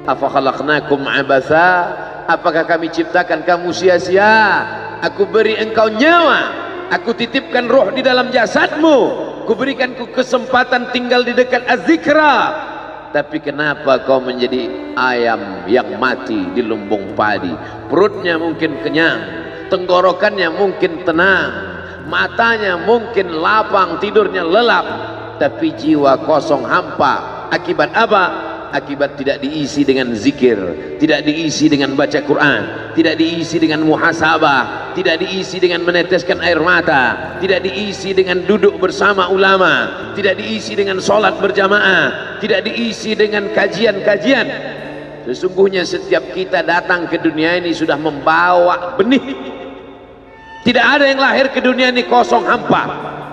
Afa khalaqnakum abatha, apakah kami ciptakan kamu sia-sia? Aku beri engkau nyawa, aku titipkan roh di dalam jasadmu, kuberikan kesempatan tinggal di dekat az-zikra, tapi kenapa kau menjadi ayam yang mati di lumbung padi? Perutnya mungkin kenyang, tenggorokannya mungkin tenang, matanya mungkin lapang, tidurnya lelap, tapi jiwa kosong hampa. Akibat apa? Akibat tidak diisi dengan zikir, tidak diisi dengan baca Quran, tidak diisi dengan muhasabah, tidak diisi dengan meneteskan air mata, tidak diisi dengan duduk bersama ulama, tidak diisi dengan sholat berjamaah, tidak diisi dengan kajian-kajian. Sesungguhnya setiap kita datang ke dunia ini sudah membawa benih. Tidak ada yang lahir ke dunia ini kosong hampa.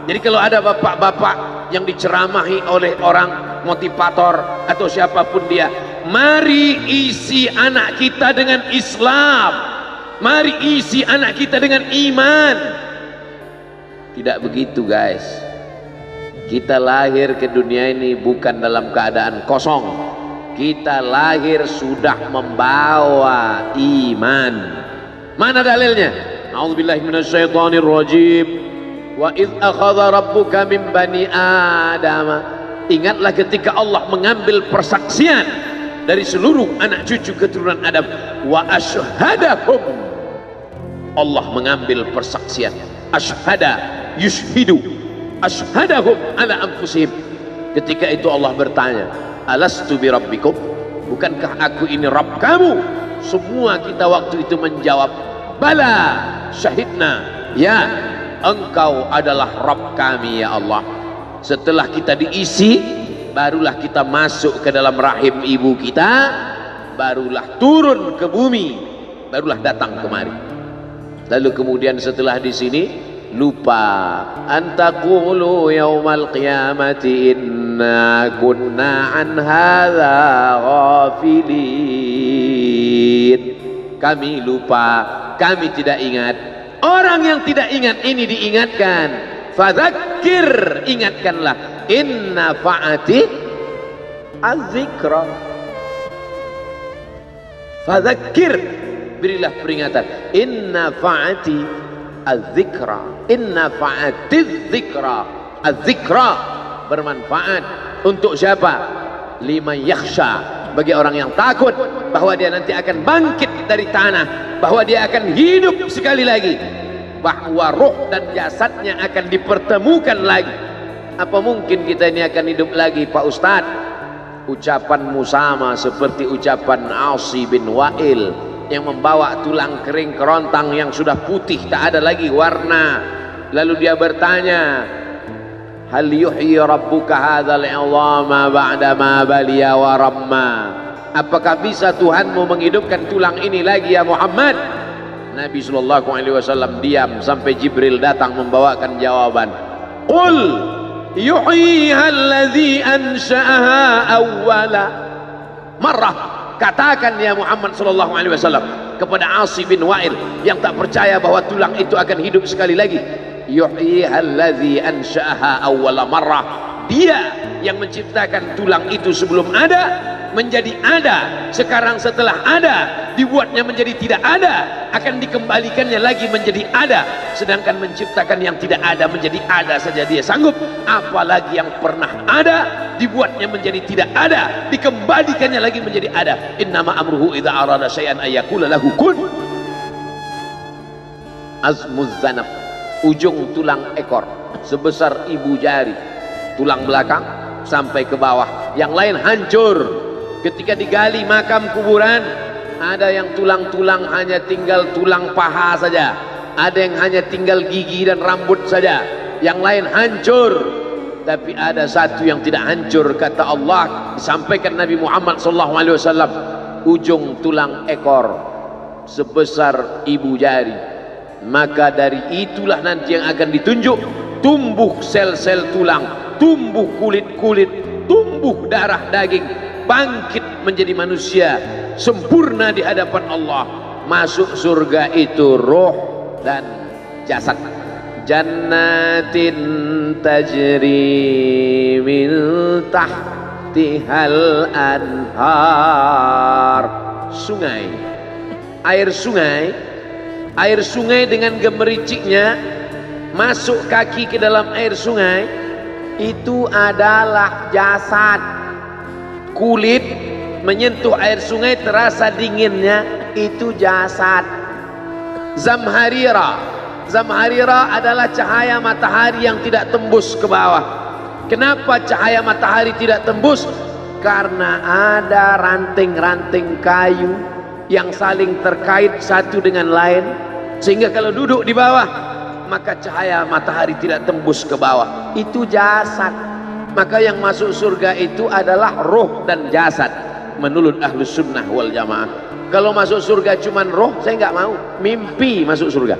Jadi kalau ada bapak-bapak yang diceramahi oleh orang motivator atau siapapun dia, mari isi anak kita dengan Islam, mari isi anak kita dengan iman. Tidak begitu guys. Kita lahir ke dunia ini bukan dalam keadaan kosong. Kita lahir sudah membawa iman. Mana dalilnya? A'udzubillahi minasyaitonirrajim. Wa idz akhadha rabbuka min bani Adam. Ingatlah ketika Allah mengambil persaksian dari seluruh anak cucu keturunan Adam. Wa asyhadahum, Allah mengambil persaksian. Asyhada yushhidu, asyhadahum ala anfusihim. Ketika itu Allah bertanya, alastu bi rabbikum, bukankah aku ini Rabb kamu? Semua kita waktu itu menjawab, bala syahidna, ya engkau adalah Rabb kami ya Allah. Setelah kita diisi, barulah kita masuk ke dalam rahim ibu kita, barulah turun ke bumi, barulah datang kemari. Lalu kemudian setelah di sini lupa, antaqulu yaumal qiyamati inna kunna an hadza ghafilin. Kami lupa, kami tidak ingat. Orang yang tidak ingat ini diingatkan. Fadzakir, ingatkanlah. Inna fa'ati az-zikra. Fadzakir, berilah peringatan. Inna fa'ati az-zikra. Inna fa'ati az-zikra. Az-zikra bermanfaat untuk siapa? Liman yakhsha, bagi orang yang takut bahwa dia nanti akan bangkit dari tanah, bahwa dia akan hidup sekali lagi, bahwa roh dan jasadnya akan dipertemukan lagi. Apa mungkin kita ini akan hidup lagi Pak Ustadz? Ucapanmu sama seperti ucapan Asi bin Wa'il yang membawa tulang kering kerontang yang sudah putih tak ada lagi warna. Lalu dia bertanya, hal yuhyi rabbuka hadzal 'idhama ba'da ma baliya wa ramma. Apakah bisa Tuhanmu menghidupkan tulang ini lagi ya Muhammad? Nabi sallallahu alaihi wasallam diam sampai Jibril datang membawakan jawaban. Qul yuhyiha alladhi ansha'aha awwala marrah. Katakan ya Muhammad sallallahu alaihi wasallam kepada Asi bin Wa'il yang tak percaya bahwa tulang itu akan hidup sekali lagi. Yuhyiha alladhi ansha'aha awwala marrah. Dia yang menciptakan tulang itu sebelum ada menjadi ada, sekarang setelah ada dibuatnya menjadi tidak ada, akan dikembalikannya lagi menjadi ada. Sedangkan menciptakan yang tidak ada menjadi ada saja dia sanggup, apalagi yang pernah ada dibuatnya menjadi tidak ada, dikembalikannya lagi menjadi ada. Innama amruhu idza arada syai'an ayyaqula lahu kun. Azmuz zanab, ujung tulang ekor sebesar ibu jari, tulang belakang sampai ke bawah, yang lain hancur. Ketika digali makam kuburan, ada yang tulang-tulang hanya tinggal tulang paha saja, ada yang hanya tinggal gigi dan rambut saja, yang lain hancur. Tapi ada satu yang tidak hancur, kata Allah, disampaikan Nabi Muhammad SAW, ujung tulang ekor sebesar ibu jari. Maka dari itulah nanti yang akan ditunjuk, tumbuh sel-sel tulang, tumbuh kulit-kulit, tumbuh darah daging, bangkit menjadi manusia sempurna di hadapan Allah. Masuk surga itu roh dan jasad. Jannatin tajri min tahtihal anhar. sungai. Air sungai dengan gemericiknya masuk kaki ke dalam air sungai, itu adalah jasad. Kulit menyentuh air sungai terasa dinginnya, itu jasad. Zamharira adalah cahaya matahari yang tidak tembus ke bawah. Kenapa cahaya matahari tidak tembus? Karena ada ranting-ranting kayu yang saling terkait satu dengan lain, sehingga kalau duduk di bawah maka cahaya matahari tidak tembus ke bawah. Itu jasad. Maka yang masuk surga itu adalah roh dan jasad menurut Ahlus Sunnah wal Jamaah. Kalau masuk surga cuman roh, saya nggak mau. Mimpi masuk surga.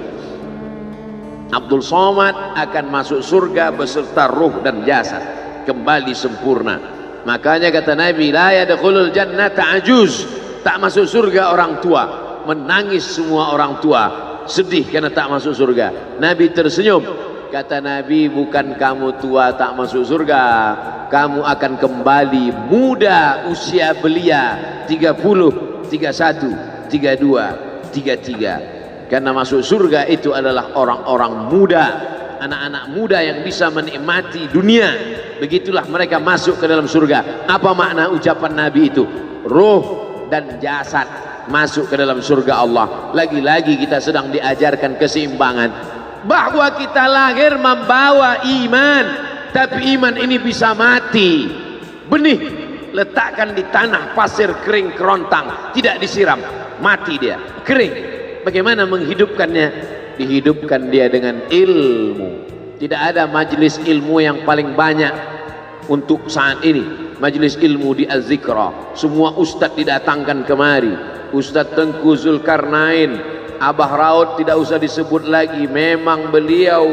Abdul Somad akan masuk surga beserta roh dan jasad, kembali sempurna. Makanya kata Nabi, la yadkhulul jannata ajuz, tak masuk surga orang tua. Menangis semua orang tua, sedih karena tak masuk surga. Nabi tersenyum, kata Nabi, bukan kamu tua tak masuk surga, kamu akan kembali muda usia belia 30, 31, 32, 33. Karena masuk surga itu adalah orang-orang muda, anak-anak muda yang bisa menikmati dunia. Begitulah mereka masuk ke dalam surga. Apa makna ucapan Nabi itu? Ruh dan jasad masuk ke dalam surga Allah. Lagi-lagi kita sedang diajarkan keseimbangan, bahwa kita lahir membawa iman, tapi iman ini bisa mati. Benih letakkan di tanah pasir kering kerontang, tidak disiram, mati dia, kering. Bagaimana menghidupkannya? Dihidupkan dia dengan ilmu. Tidak ada majelis ilmu yang paling banyak untuk saat ini. Majelis ilmu di Az-Zikra, semua ustadz didatangkan kemari. Ustadz Tengku Zulkarnain, Abah Raud tidak usah disebut lagi, memang beliau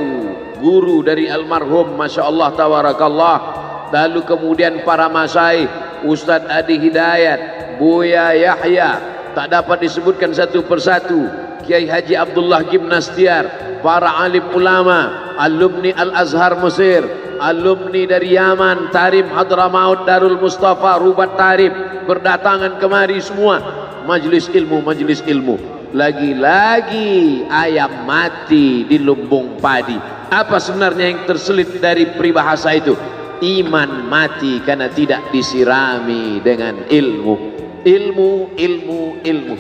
guru dari almarhum, Masya Allah tabarakallah. Lalu kemudian para masyaikh, Ustadz Adi Hidayat, Buya Yahya, tak dapat disebutkan satu persatu. Kiai Haji Abdullah Gimnastiar, para alim ulama, alumni Al-Azhar Mesir, alumni dari Yaman, Tarim Hadramaut, Darul Mustafa, Rubat Tarib, berdatangan kemari semua. Majelis ilmu, majelis ilmu. Lagi-lagi ayam mati di lumbung padi. Apa sebenarnya yang terselit dari peribahasa itu? Iman mati karena tidak disirami dengan ilmu. Ilmu.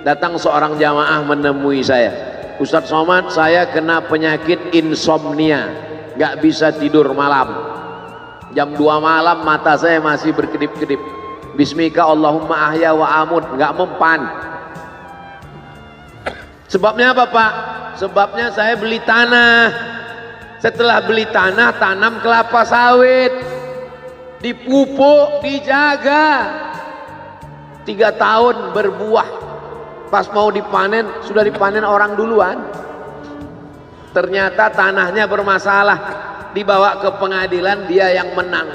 Datang seorang jamaah menemui saya, Ustadz Somad, saya kena penyakit insomnia, gak bisa tidur malam. Jam 2 malam mata saya masih berkedip-kedip. Bismika Allahumma ahya wa amut, gak mempan. Sebabnya apa Pak? Sebabnya saya beli tanah. Setelah beli tanah, tanam kelapa sawit, dipupuk, dijaga, 3 tahun berbuah. Pas mau dipanen, sudah dipanen orang duluan. Ternyata tanahnya bermasalah, dibawa ke pengadilan, dia yang menang.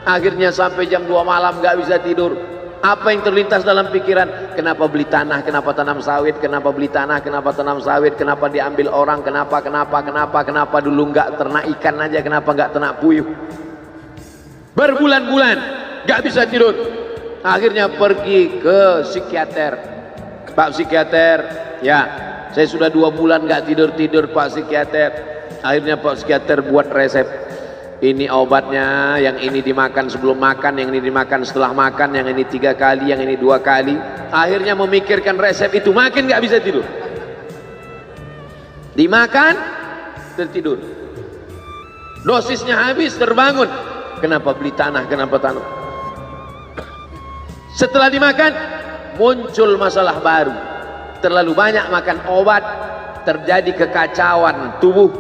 Akhirnya sampai jam 2 malam gak bisa tidur. Apa yang terlintas dalam pikiran? Kenapa beli tanah, kenapa tanam sawit, kenapa beli tanah, kenapa tanam sawit, kenapa diambil orang, kenapa dulu gak ternak ikan aja, kenapa gak ternak puyuh. Berbulan-bulan gak bisa tidur. Akhirnya pergi ke psikiater. Pak psikiater, ya saya sudah 2 bulan gak tidur-tidur Pak psikiater. Akhirnya Pak psikiater buat resep. Ini obatnya, yang ini dimakan sebelum makan, yang ini dimakan setelah makan, yang ini 3 kali, yang ini 2 kali. Akhirnya memikirkan resep itu, makin gak bisa tidur. Dimakan, tertidur. Dosisnya habis, terbangun. Kenapa beli tanah, kenapa tanam? Setelah dimakan, muncul masalah baru. Terlalu banyak makan obat, terjadi kekacauan tubuh,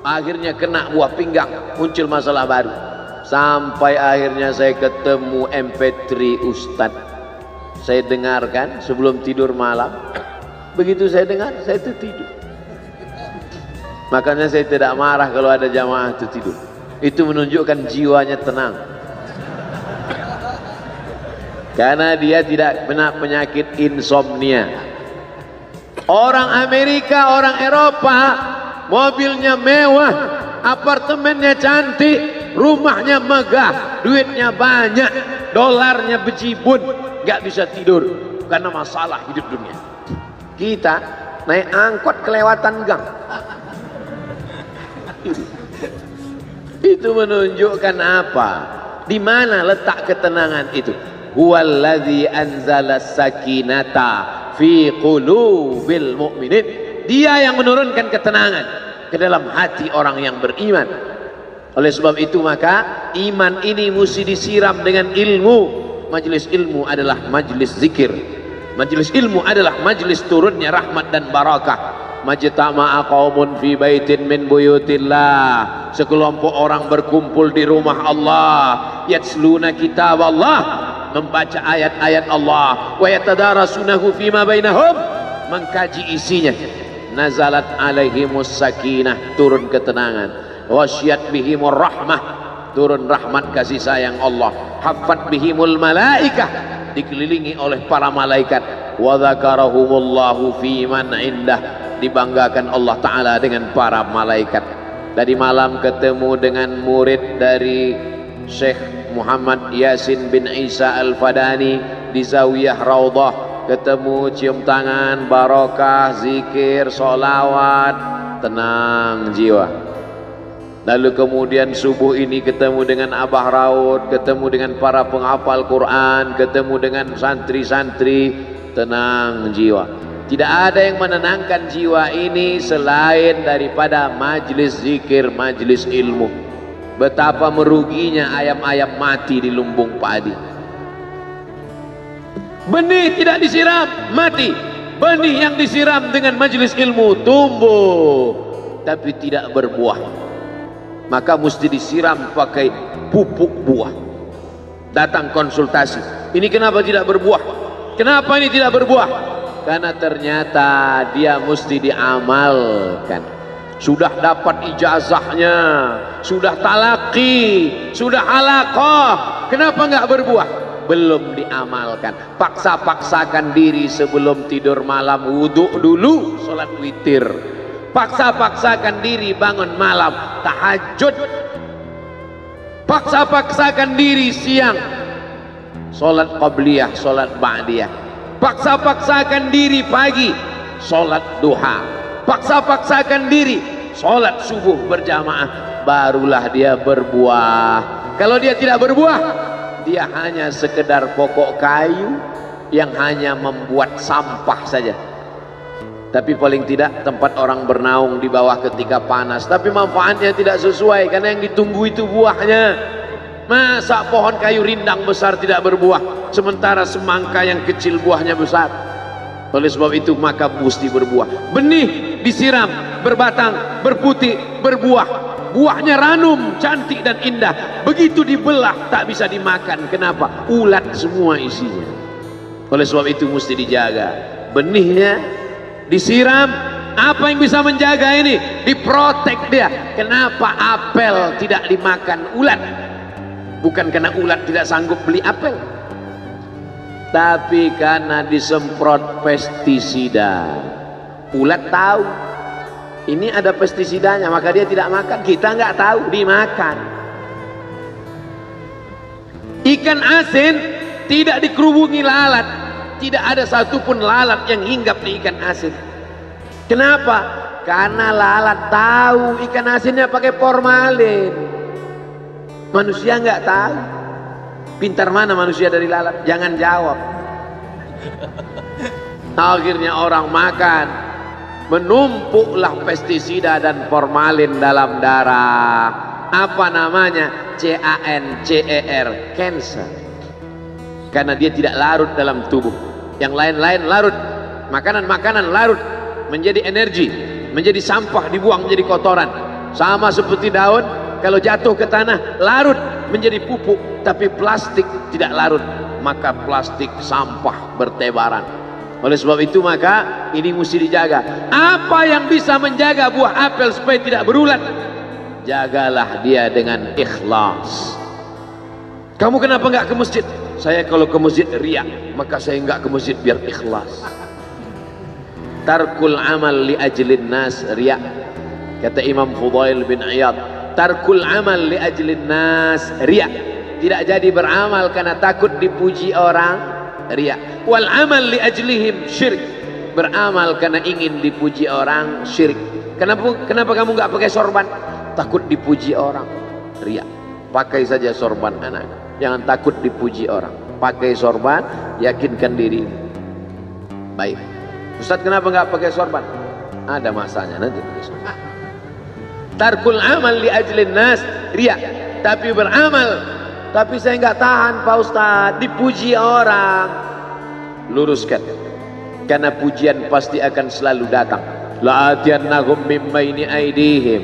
akhirnya kena buah pinggang, muncul masalah baru. Sampai akhirnya saya ketemu MP3 Ustadz, saya dengarkan sebelum tidur malam. Begitu saya dengar, saya tertidur. Makanya saya tidak marah kalau ada jamaah tertidur. Itu menunjukkan jiwanya tenang, karena dia tidak kena penyakit insomnia. Orang Amerika, orang Eropa, mobilnya mewah, apartemennya cantik, rumahnya megah, duitnya banyak, dolarnya bejibun, gak bisa tidur. karena masalah hidup dunia. Kita naik angkot kelewatan gang. Itu menunjukkan apa? Di mana letak ketenangan itu? Huwallazi anzala sakinata fi qulubil mu'minin. Dia yang menurunkan ketenangan ke dalam hati orang yang beriman. Oleh sebab itu maka iman ini mesti disiram dengan ilmu. Majelis ilmu adalah majelis zikir. Majelis ilmu adalah majelis turunnya rahmat dan barakah. Majtama'a qaumun fi baitin min buyutillah. Sekelompok orang berkumpul di rumah Allah, yatsluna kitab Allah, membaca ayat-ayat Allah, wa yatadarasunahu fima bainahum, mengkaji isinya. Nazalat alaihimus sakinah, turun ketenangan. Wasyat bihimur rahmah, turun rahmat kasih sayang Allah. Haffat bihimul malaikah, dikelilingi oleh para malaikat. Wa dzakarahumullahu fi man indah, dibanggakan Allah Ta'ala dengan para malaikat. Tadi malam ketemu dengan murid dari Syekh Muhammad Yasin bin Isa Al-Fadani di Zawiyah Raudhah. Ketemu, cium tangan, barokah, zikir, sholawat, tenang jiwa. Lalu kemudian subuh ini ketemu dengan Abah Raud, ketemu dengan para penghafal Quran, ketemu dengan santri-santri, tenang jiwa. Tidak ada yang menenangkan jiwa ini selain daripada majlis zikir, majlis ilmu. Betapa meruginya ayam-ayam mati di lumbung padi. Benih tidak disiram, mati. Benih yang disiram dengan majlis ilmu tumbuh, tapi tidak berbuah. Maka mesti disiram pakai pupuk buah. Datang konsultasi, ini kenapa tidak berbuah? Kenapa ini tidak berbuah? Karena ternyata dia mesti diamalkan. Sudah dapat ijazahnya, sudah talaqi, sudah halaqah, kenapa enggak berbuah? Belum diamalkan. Paksa-paksakan diri sebelum tidur malam, wudhu dulu, sholat witir. Paksa-paksakan diri bangun malam, tahajud. Paksa-paksakan diri siang, sholat qabliyah, sholat ba'diyah. Paksa-paksakan diri pagi, sholat duha. Paksa-paksakan diri, sholat subuh berjamaah. Barulah dia berbuah. Kalau dia tidak berbuah, dia hanya sekedar pokok kayu yang hanya membuat sampah saja. Tapi paling tidak tempat orang bernaung di bawah ketika panas. Tapi manfaatnya tidak sesuai karena yang ditunggu itu buahnya. Masa pohon kayu rindang besar tidak berbuah, sementara semangka yang kecil buahnya besar? Oleh sebab itu maka mesti berbuah. Benih disiram, berbatang, berputih, berbuah. Buahnya ranum, cantik dan indah. Begitu dibelah tak bisa dimakan. Kenapa? Ulat semua isinya. Oleh sebab itu mesti dijaga. Benihnya disiram. Apa yang bisa menjaga ini? Diprotek dia. Kenapa apel tidak dimakan ulat? Bukan karena ulat tidak sanggup beli apel, tapi karena disemprot pestisida. Ulat tahu ini ada pestisidanya, maka dia tidak makan. Kita nggak tahu, dimakan. Ikan asin tidak dikerubungi lalat. Tidak ada satupun lalat yang hinggap di ikan asin. Kenapa? Karena lalat tahu ikan asinnya pakai formalin. Manusia nggak tahu. Pintar mana manusia dari lalat? Jangan jawab. Akhirnya orang makan, menumpuklah pestisida dan formalin dalam darah. Apa namanya? CANCER, cancer. Karena dia tidak larut dalam tubuh. Yang lain-lain larut. Makanan-makanan larut menjadi energi, menjadi sampah, dibuang menjadi kotoran. Sama seperti daun, kalau jatuh ke tanah larut menjadi pupuk. Tapi plastik tidak larut, maka plastik sampah bertebaran. Oleh sebab itu maka ini mesti dijaga. Apa yang bisa menjaga buah apel supaya tidak berulat? Jagalah dia dengan ikhlas. Kamu kenapa nggak ke masjid? Saya kalau ke masjid riak, maka saya nggak ke masjid biar ikhlas. Tarkul amal li ajlin nas riak. Kata Imam Fudail bin Iyad, tarkul amal li ajlin nas riak. Tidak jadi beramal karena takut dipuji orang, riya. Wal amal li ajlihim syirik. Beramal karena ingin dipuji orang, syirik. Kenapa kamu nggak pakai sorban? Takut dipuji orang, riya. Pakai saja sorban anak, jangan takut dipuji orang. Pakai sorban, yakinkan diri. Baik, Ustaz kenapa nggak pakai sorban? Ada masanya nanti. Tarkul amal li ajlin nas, riya. Tapi beramal, tapi saya nggak tahan Pak Ustaz, dipuji orang. Luruskan, karena pujian pasti akan selalu datang. La'atiyannahum min baini aydihim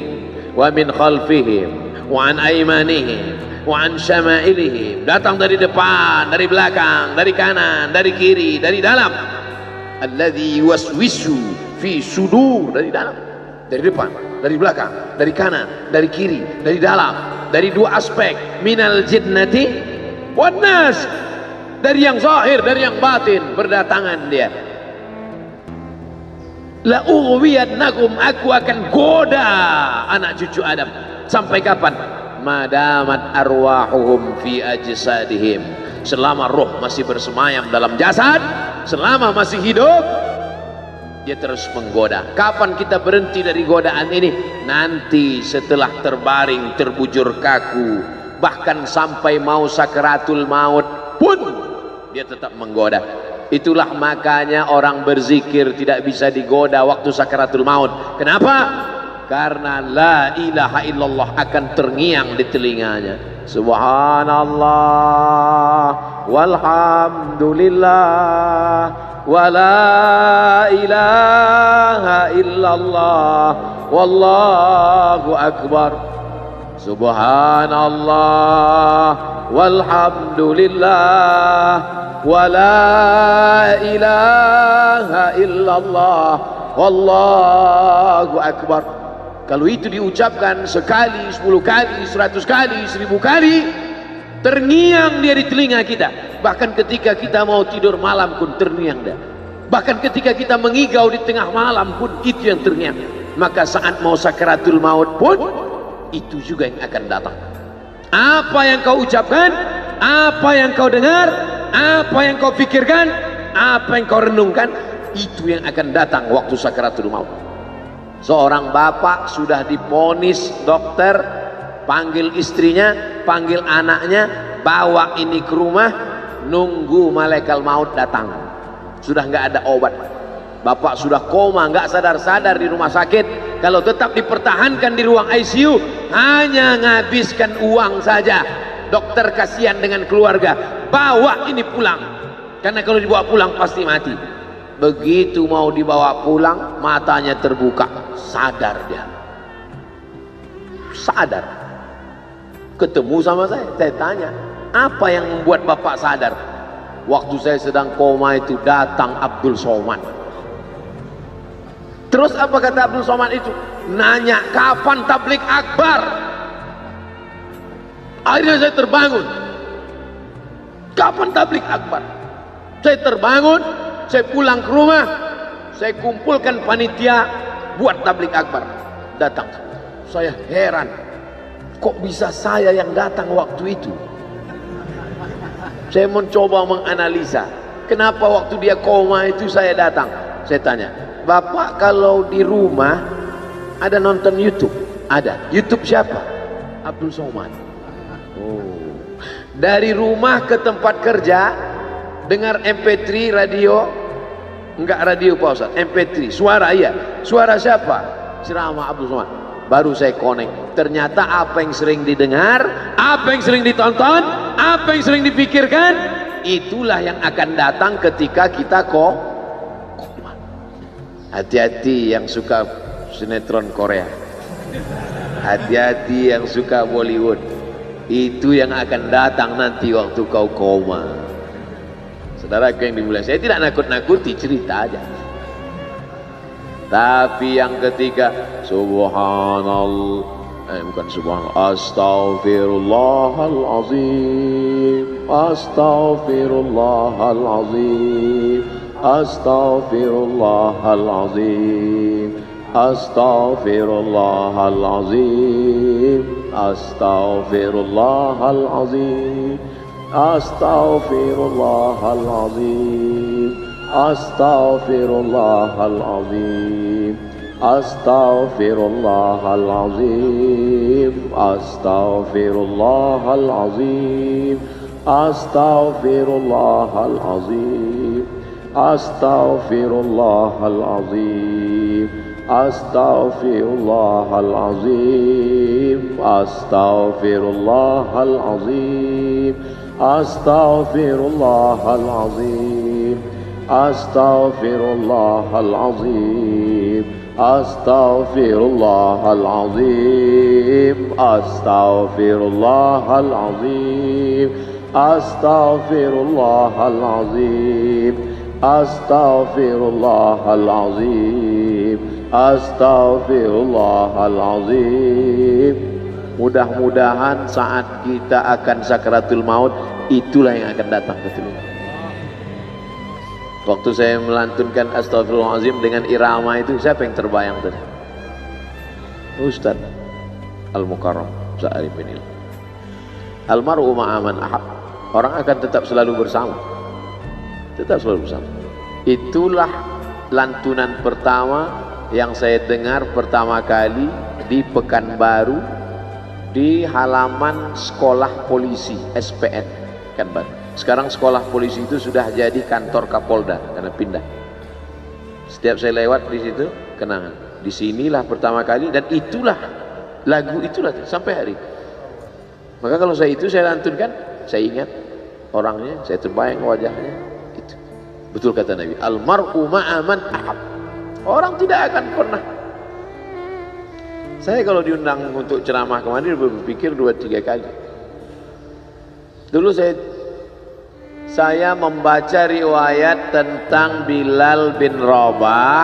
wa min khalfihim wa an aymanihim wa an syama'ilihim. Datang dari depan, dari belakang, dari kanan, dari kiri, dari dalam. Alladzi yuwaswisu fi sudur, dari dalam, dari depan, dari belakang, dari kanan, dari kiri, dari dalam, dari dua aspek, minal jinnati wan nas, dari yang zahir, dari yang batin, berdatangan dia. La ughwiyannakum, aku akan goda anak cucu Adam. Sampai kapan? Madamat arwahuhum fi ajsadihim, selama roh masih bersemayam dalam jasad, selama masih hidup, dia terus menggoda. Kapan kita berhenti dari godaan ini? Nanti setelah terbaring, terbujur kaku, bahkan sampai mau sakaratul maut pun dia tetap menggoda. Itulah makanya orang berzikir tidak bisa digoda waktu sakaratul maut. Kenapa? Karena la ilaha illallah akan terngiang di telinganya. Subhanallah walhamdulillah wa la ilaha illallah wallahu akbar. Subhanallah walhamdulillah wa la ilaha illallah wallahu akbar. Kalau itu diucapkan sekali, 10 kali, 100 kali, 1000 kali, terngiang dia di telinga kita. Bahkan ketika kita mau tidur malam pun terngiang dia. Bahkan ketika kita mengigau di tengah malam pun itu yang terngiang. Maka saat mau sakaratul maut pun itu juga yang akan datang. Apa yang kau ucapkan, apa yang kau dengar, apa yang kau pikirkan, apa yang kau renungkan, itu yang akan datang waktu sakaratul maut. Seorang bapak sudah divonis dokter, panggil istrinya, panggil anaknya, bawa ini ke rumah, nunggu malaikat maut datang. Sudah nggak ada obat, bapak sudah koma, nggak sadar-sadar di rumah sakit. Kalau tetap dipertahankan di ruang ICU, hanya ngabiskan uang saja. Dokter kasihan dengan keluarga, bawa ini pulang, karena kalau dibawa pulang pasti mati. Begitu mau dibawa pulang, matanya terbuka, sadar dia, sadar. Ketemu sama saya tanya, apa yang membuat bapak sadar? Waktu saya sedang koma itu datang Abdul Somad. Terus apa kata Abdul Somad itu? Nanya kapan tablik akbar. Akhirnya saya terbangun. Kapan tablik akbar? Saya terbangun, saya pulang ke rumah, saya kumpulkan panitia buat tablik akbar. Datang, saya heran, kok bisa saya yang datang waktu itu? Saya mencoba menganalisa, kenapa waktu dia koma itu saya datang. Saya tanya, Bapak kalau di rumah ada nonton YouTube? Ada. YouTube siapa? Abdul Somad. Oh. Dari rumah ke tempat kerja, dengar MP3 radio, enggak radio Pak Ustaz, MP3, suara, iya. Suara siapa? Ceramah Abdul Somad. Baru saya connect. Ternyata apa yang sering didengar, apa yang sering ditonton, apa yang sering dipikirkan, itulah yang akan datang ketika kita koma. Hati-hati yang suka sinetron Korea, hati-hati yang suka Bollywood, itu yang akan datang nanti waktu kau koma. Saudaraku yang dimuliakan, saya tidak nakut-nakuti, cerita aja. Tapi yang ketiga, subhanallah, bukan subhanallah, astaghfirullahalazim, astaghfirullahalazim, astaghfirullahalazim, astaghfirullahalazim, astaghfirullahalazim. Astaghfirullahalazim, astaghfirullahalazim, astaghfirullahalazim, astaghfirullahalazim, astaghfirullahalazim, astaghfirullahalazim, astaghfirullahalazim, astaghfirullahalazim, astaghfirullahalazim, astaghfirullahalazim, astaghfirullahalazim, astaghfirullahalazim, astaghfirullahalazim, astaghfirullahalazim, astaghfirullahalazim. Mudah-mudahan saat kita akan sakaratul maut, itulah yang akan datang ke telinga. Waktu saya melantunkan astaghfirullahalazim dengan irama itu, siapa yang terbayang tadi? Ustaz Al-Mukarram Sa'ari bin Il. Almar'u ma'aman ahab. Orang akan tetap selalu bersama. Tetap selalu bersama. Itulah lantunan pertama yang saya dengar pertama kali di Pekanbaru, di halaman sekolah polisi SPN Pekanbaru. Sekarang sekolah polisi itu sudah jadi kantor Kapolda karena pindah. Setiap saya lewat di situ, kenangan. Disinilah pertama kali, dan itulah lagu itulah sampai hari. Maka kalau saya lantunkan, saya ingat orangnya, saya terbayang wajahnya. Itu betul kata Nabi, almar'u ma'aman ahab. Orang tidak akan pernah. Saya kalau diundang untuk ceramah kemarin berpikir 2-3 kali. Dulu saya membaca riwayat tentang Bilal bin Rabah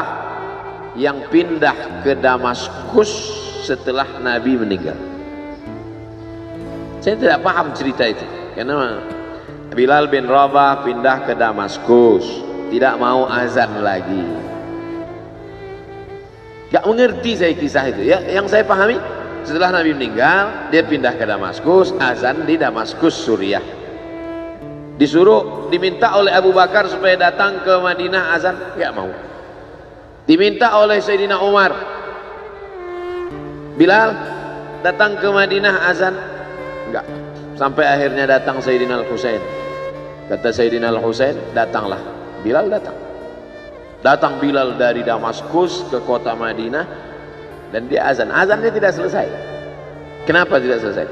yang pindah ke Damaskus setelah Nabi meninggal. Saya tidak paham cerita itu, karena Bilal bin Rabah pindah ke Damaskus, tidak mau azan lagi. Gak mengerti saya kisah itu ya. Yang saya pahami, setelah Nabi meninggal, dia pindah ke Damaskus, azan di Damaskus, Suriah. Diminta oleh Abu Bakar supaya datang ke Madinah azan, gak mau. Diminta oleh Sayyidina Umar, Bilal datang ke Madinah azan, enggak. Sampai akhirnya datang Sayyidina Al-Husain. Kata Sayyidina Al-Husain, datanglah. Bilal datang. Datang Bilal dari Damaskus ke kota Madinah, dan dia azan. Azannya tidak selesai. Kenapa tidak selesai?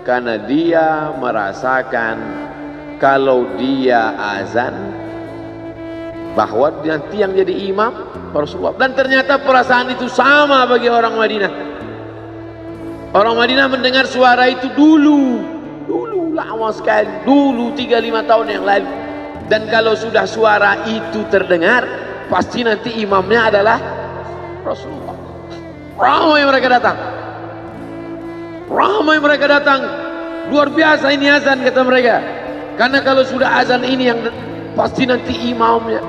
Karena dia merasakan kalau dia azan, bahwa nanti yang jadi imam Rasulullah. Dan ternyata perasaan itu sama bagi orang Madinah. Orang Madinah mendengar suara itu dulu lama sekali, dulu 3-5 tahun yang lalu. Dan kalau sudah suara itu terdengar, pasti nanti imamnya adalah Rasulullah. Ramai mereka datang, luar biasa ini azan, kata mereka. Karena kalau sudah azan ini yang pasti nanti imamnya.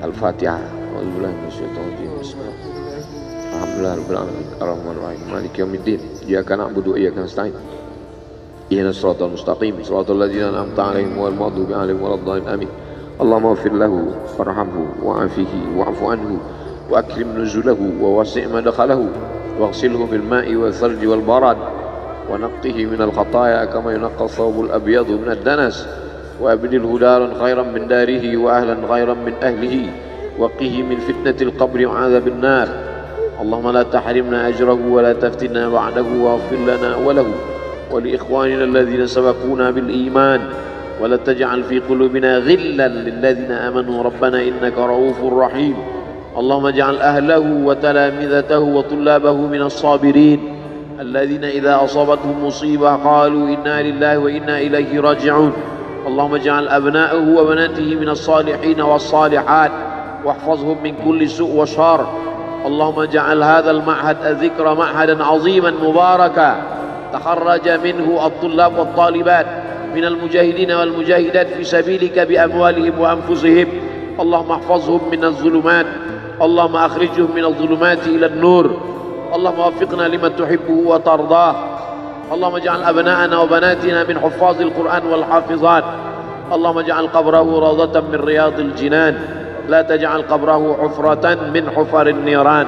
Al-Fatihah. Alhamdulillahirrahmanirrahim. Ar-Rahmanir-Rahim. Maliki yaumiddin. Iyyaka na'budu wa iyyaka nasta'in. Ihdinas siratal mustaqim. Siratal ladzina an'amta 'alaihim ghairil maghdubi 'alaihim waladdallin. Amin. Allahumma ighfir lahu warhamhu wa'afihi wa'fu anhu wa akrim nuzulahu wa wasi' madkhalahu waghsilhu bil ma'i wal thalji wal barad wa naqqihi minal khataaya kama yunqqa ath-thawbul abyadu minad danas wa abdilhu daran khairan min darihi wa ahlan khairan min ahlihi wa qihi min fitnatil qabri wa 'adzabil nar. اللهم لا تحرمنا أجره ولا تفتنا بعده واغفر لنا وله ولإخواننا الذين سبقونا بالإيمان ولا تجعل في قلوبنا غلا للذين آمنوا ربنا إنك رؤوف رحيم. اللهم اجعل أهله وتلامذته وطلابه من الصابرين الذين إذا أصابتهم مصيبة قالوا إنا لله وإنا إليه راجعون. اللهم اجعل أبناءه وبناته من الصالحين والصالحات واحفظهم من كل سوء وشر. اللهم اجعل هذا المعهد الذكر معهدا عظيما مباركا تخرج منه الطلاب والطالبات من المجاهدين والمجاهدات في سبيلك بأموالهم وأنفسهم. اللهم احفظهم من الظلمات، اللهم أخرجهم من الظلمات إلى النور، اللهم وفقنا لما تحبه وترضاه اللهم اجعل أبناءنا وبناتنا من حفاظ القرآن والحافظات اللهم اجعل قبره روضة من رياض الجنان لا تجعل قبره حفرة من حفر النيران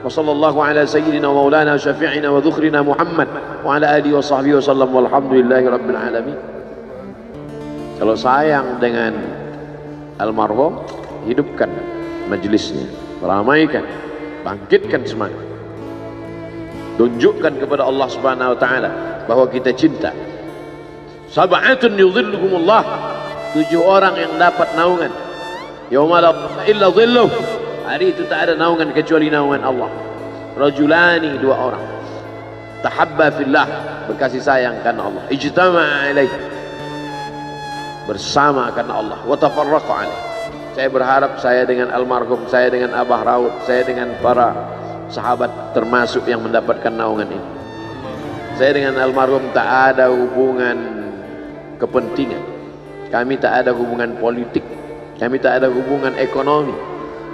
وصلى الله على سيدنا ومولانا وشفيعنا وذخرنا محمد وعلى آله وصحبه وسلم والحمد لله رب العالمين. Kalau sayang dengan almarhum, hidupkan majelisnya, ramaikan, bangkitkan semangat, tunjukkan kepada Allah Subhanahu wa taala bahwa kita cinta. Sab'atun yudhilluhumullah, 7 orang yang dapat naungan yauma la illa dhilluh, hari itu tak ada naungan kecuali naungan Allah. Rajulani, 2 orang tahabba fillah, berkasih sayang karena Allah, ijtama'a alaih, bersama karena Allah, wa tafarraqa alaih. Saya berharap saya dengan almarhum, saya dengan Abah Raud, saya dengan para sahabat termasuk yang mendapatkan naungan ini. Saya dengan almarhum tak ada hubungan kepentingan, kami tak ada hubungan politik, kami tak ada hubungan ekonomi,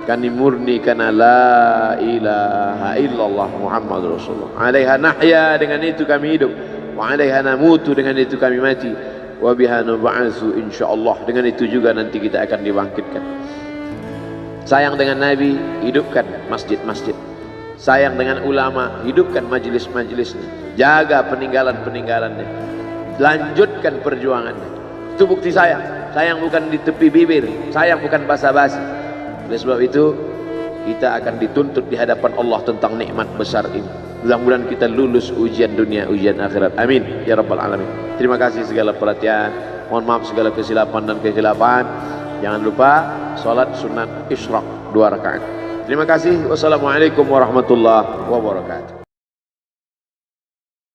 kami murni karena la ilaha illallah Muhammad Rasulullah. Alaiha nahya, dengan itu kami hidup, wa alaiha namutu, dengan itu kami mati, wa biha nub'atsu insyaallah, dengan itu juga nanti kita akan dibangkitkan. Sayang dengan Nabi, hidupkan masjid-masjid. Sayang dengan ulama, hidupkan majelis-majelisnya. Jaga peninggalan-peninggalannya, lanjutkan perjuangannya. Itu bukti sayang. Sayang bukan di tepi bibir, sayang bukan basa-basi. Oleh sebab itu kita akan dituntut di hadapan Allah tentang nikmat besar ini. Mudah-mudahan kita lulus ujian dunia, ujian akhirat. Amin ya rabbal alamin. Terima kasih segala perhatian. Mohon maaf segala kesilapan dan kekhilafan. Jangan lupa salat sunat isyraq 2 rakaat. Terima kasih. Wassalamualaikum warahmatullahi wabarakatuh.